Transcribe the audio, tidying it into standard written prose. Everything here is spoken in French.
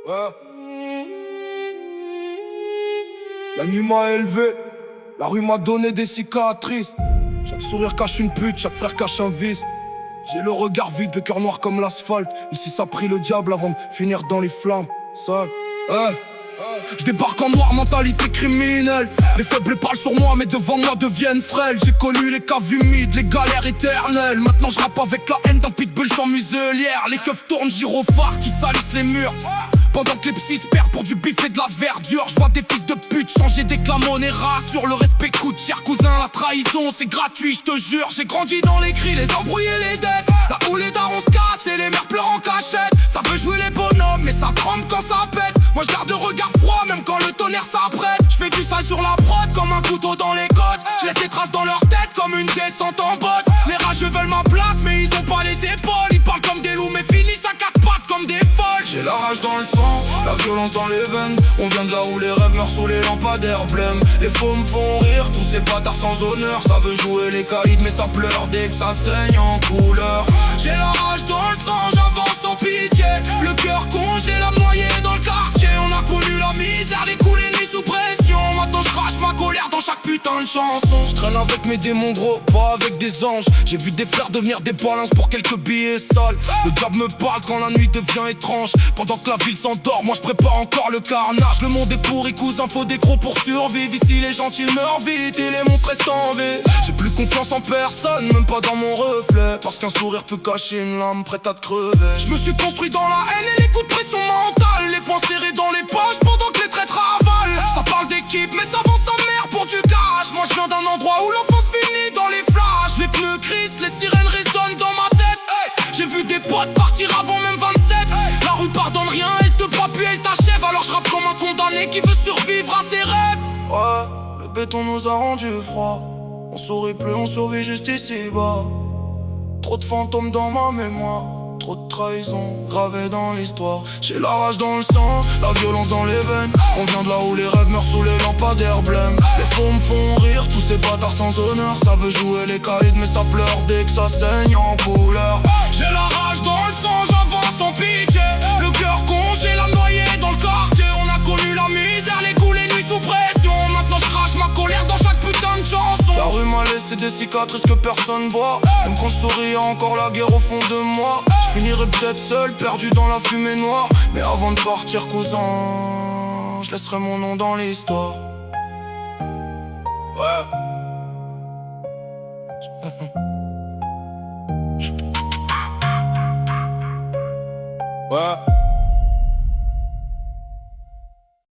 Ouais. La nuit m'a élevé, la rue m'a donné des cicatrices. Chaque sourire cache une pute, chaque frère cache un vice. J'ai le regard vide, le cœur noir comme l'asphalte. Ici ça prie le diable avant de finir dans les flammes. Sale, Je débarque en noir, mentalité criminelle. Les faibles parlent sur moi, mais devant moi deviennent frêles. J'ai connu les caves humides, les galères éternelles. Maintenant je rappe avec la haine d'un pitbull sans muselière. Les keufs tournent, gyrophares qui salissent les murs. Pendant que les psys se perdent pour du bif et de la verdure. Je vois des fils de pute changer d'éclat monnaie sur le respect coûte cher cousin, la trahison c'est gratuit, je te jure. J'ai grandi dans les cris, les embrouilles et les dettes. Là où les darons se cassent et les mères pleurent en cachette. Ça veut jouer les bonhommes mais ça tremble quand ça pète. Moi je garde le regard froid même quand le tonnerre s'apprête. Je fais du sale sur la prod comme un couteau dans les côtes. Je laisse des traces dans leur tête comme une descente en botte. Les rageux veulent ma place mais ils ont pas les épaules. Ils parlent comme des loups mais finissent à quatre pattes comme des folles. J'ai la rage dans le sang, la violence dans les veines. On vient de là où les rêves meurent sous les lampadaires blêmes. Les faux me font rire, tous ces bâtards sans honneur. Ça veut jouer les caïds mais ça pleure dès que ça saigne en couleur. J'ai la rage dans le sang, j'avance sans pitié. Le cœur congelé, la noyée dans le quartier. On a connu la misère, les coups, les nuits sous pression. Maintenant je crache ma colère dans chaque putain de chanson. Je traîne avec mes démons gros, pas avec des anges. J'ai vu des frères devenir des balances pour quelques billets sales. Le diable me parle quand la nuit devient étrange. Pendant que la ville s'endort, moi je prépare encore le carnage. Le monde est pourri, cousin, faut des gros pour survivre. Ici les gentils meurent vite et les monstres restent en vie. J'ai plus confiance en personne, même pas dans mon reflet. Parce qu'un sourire peut cacher une lame prête à te crever. Je me suis construit dans la haine et les coups de pression mentale. Les poings serrés dans les poches pendant que les traîtres avalent. Ça parle d'équipe mais ça vend sa mère pour du cash. Moi je viens d'un endroit où l'enfance finit dans les flashs. Les pneus crissent, les sirènes résonnent dans ma tête. J'ai vu des potes partir avant même 27. La rue pardonne rien, elle te bat puis elle t'achève. Alors je rappe comme un condamné qui veut survivre à ses rêves. Ouais, le béton nous a rendu froid. On sourit plus, on survit juste ici bas. Trop de fantômes dans ma mémoire, trop de trahison gravée dans l'histoire. J'ai la rage dans le sang, la violence dans les veines. On vient de là où les rêves meurent sous les lampadaires blêmes. Les faux me font rire, tous ces bâtards sans honneur. Ça veut jouer les caïds mais ça pleure dès que ça saigne en couleur. J'ai la rage dans le sang, j'avance sans pitié. Le cœur congelé, la noyée dans le quartier. On a connu la misère, les coups, les nuits sous pression. Maintenant je crache ma colère dans chaque putain de chanson. La rue m'a laissé des cicatrices que personne voit. Même quand je souris, y'a encore la guerre au fond de moi. Je finirai peut-être seul, perdu dans la fumée noire. Mais avant de partir, cousin, je laisserai mon nom dans l'histoire. Ouais. Ouais.